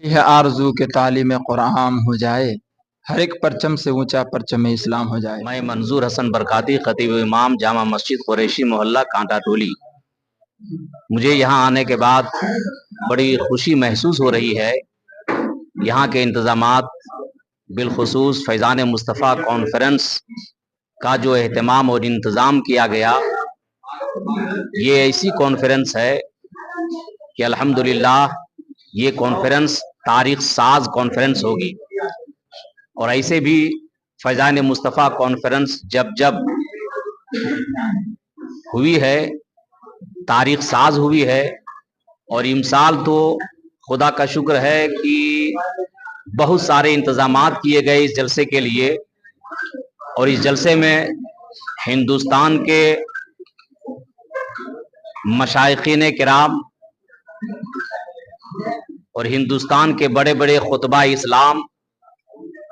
यह आरज़ू के तालीम क़ुरान हो जाए, हर एक परचम से ऊंचा परचम इस्लाम हो जाए। मैं मंजूर हसन बरकाती, खतीब इमाम, जामा मस्जिद कुरैशी मोहल्ला कांटा टोली। मुझे यहाँ आने के बाद बड़ी खुशी महसूस हो रही है। यहाँ के इंतज़ामात, बिलखुसूस फैज़ान मुस्तफ़ा कॉन्फ्रेंस का जो एहतमाम और इंतज़ाम किया गया, ये ऐसी कॉन्फ्रेंस है कि अल्हम्दुलिल्लाह ये कॉन्फ्रेंस तारीख साज कॉन्फ्रेंस होगी। और ऐसे भी फैज़ान मुस्तफ़ा कॉन्फ्रेंस जब जब हुई है, तारीख साज हुई है। और इमसाल तो खुदा का शुक्र है कि बहुत सारे इंतज़ामात किए गए इस जलसे के लिए। और इस जलसे में हिंदुस्तान के मशाइखीन किराम और हिंदुस्तान के बड़े बड़े खुतबा इस्लाम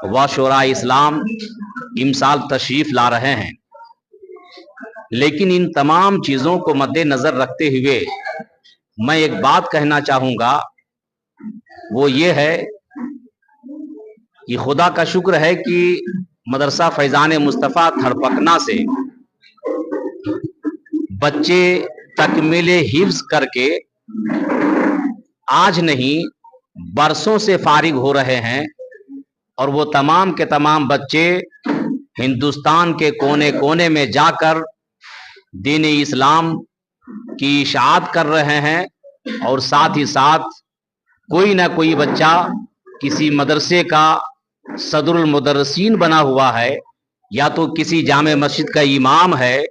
व शोरा इस्लाम इमसाल तशरीफ ला रहे हैं। लेकिन इन तमाम चीज़ों को मद्देनज़र रखते हुए मैं एक बात कहना चाहूँगा, वो ये है कि खुदा का शुक्र है कि मदरसा फैज़ान मुस्तफ़ा थड़पकना से बच्चे तकमीले हिफ्ज़ करके आज नहीं बरसों से फारिग हो रहे हैं। और वो तमाम के तमाम बच्चे हिंदुस्तान के कोने कोने में जाकर दीन इस्लाम की इशाअत कर रहे हैं। और साथ ही साथ कोई ना कोई बच्चा किसी मदरसे का सदरुल मुदर्रिसीन बना हुआ है, या तो किसी जामे मस्जिद का इमाम है।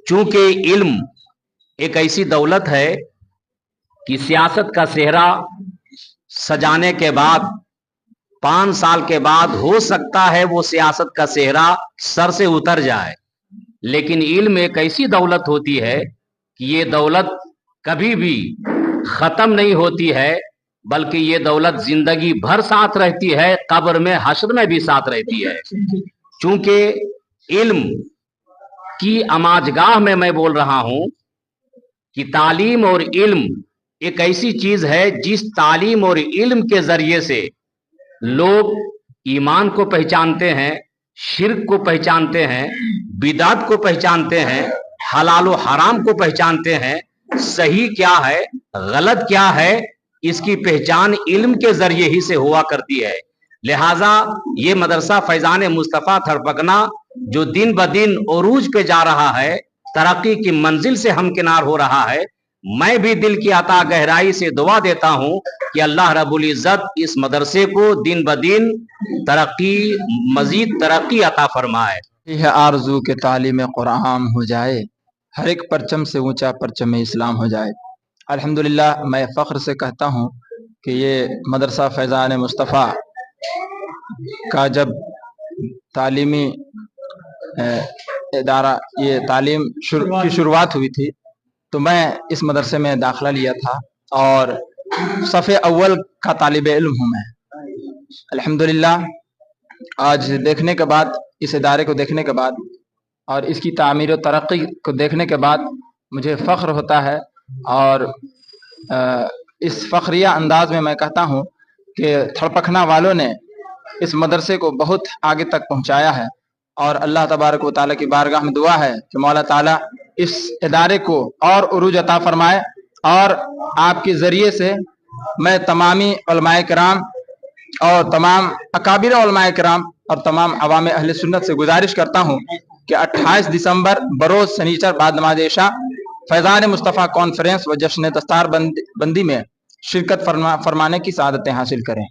चूंकि इल्म एक ऐसी दौलत है कि सियासत का सेहरा सजाने के बाद 5 साल के बाद हो सकता है वो सियासत का सेहरा सर से उतर जाए। लेकिन इल्म एक ऐसी दौलत होती है कि ये दौलत कभी भी खत्म नहीं होती है, बल्कि ये दौलत जिंदगी भर साथ रहती है, कब्र में हश्र में भी साथ रहती है। चूंकि इल्म की अमाजगाह में मैं बोल रहा हूं कि तालीम और इल्म एक ऐसी चीज है जिस तालीम और इल्म के जरिए से लोग ईमान को पहचानते हैं, शिर्क को पहचानते हैं, बिदात को पहचानते हैं, हलाल और हराम को पहचानते हैं। सही क्या है, गलत क्या है, इसकी पहचान इल्म के जरिए ही से हुआ करती है। लिहाजा ये मदरसा फैज़ान मुस्तफ़ा थड़पकना जो दिन ब दिन उरूज पे जा रहा है, तरक्की की मंजिल से हमकिनार हो रहा है, मैं भी दिल की अता गहराई से दुआ देता हूं कि अल्लाह रब्बुल इज्जत इस मदरसे को दिन ब दिन तरक्की, मजीद तरक्की अता फरमाए। यह आरज़ू के तालीम क़ुरान हो जाए, हर एक परचम से ऊंचा परचम इस्लाम हो जाए। अल्हम्दुलिल्लाह, मैं फ़ख्र से कहता हूँ कि ये मदरसा फैज़ान मुस्तफ़ा का जब तालीमी इदारा ये तालीम की शुरुआत हुई थी, तो मैं इस मदरसे में दाखिला लिया था और सफ़े अव्वल का तालिब इल्म हूँ मैं। अल्हम्दुलिल्लाह, आज देखने के बाद, इस इदारे को देखने के बाद और इसकी तामीर और तरक्की को देखने के बाद मुझे फ़ख्र होता है। और इस फ़ख्रिया अंदाज में मैं कहता हूँ कि थड़पकना वालों ने इस मदरसे को बहुत आगे तक पहुँचाया है। और अल्लाह तबारक व तआला की बारगाह में दुआ है कि मौला ताला इस इदारे को और उरूज अता फरमाए। और आपके ज़रिए से मैं तमामी उलमाए किराम और तमाम अकाबिर उलमाए किराम और तमाम अवाम अहले सुन्नत से गुजारिश करता हूँ कि 28 दिसंबर बरोज़ सनीचर बाद नमाज इशा फैज़ान मुस्तफ़ा कॉन्फ्रेंस व जश्न दस्तार बंदी में शिरकत फरमाने की सआदतें हासिल करें।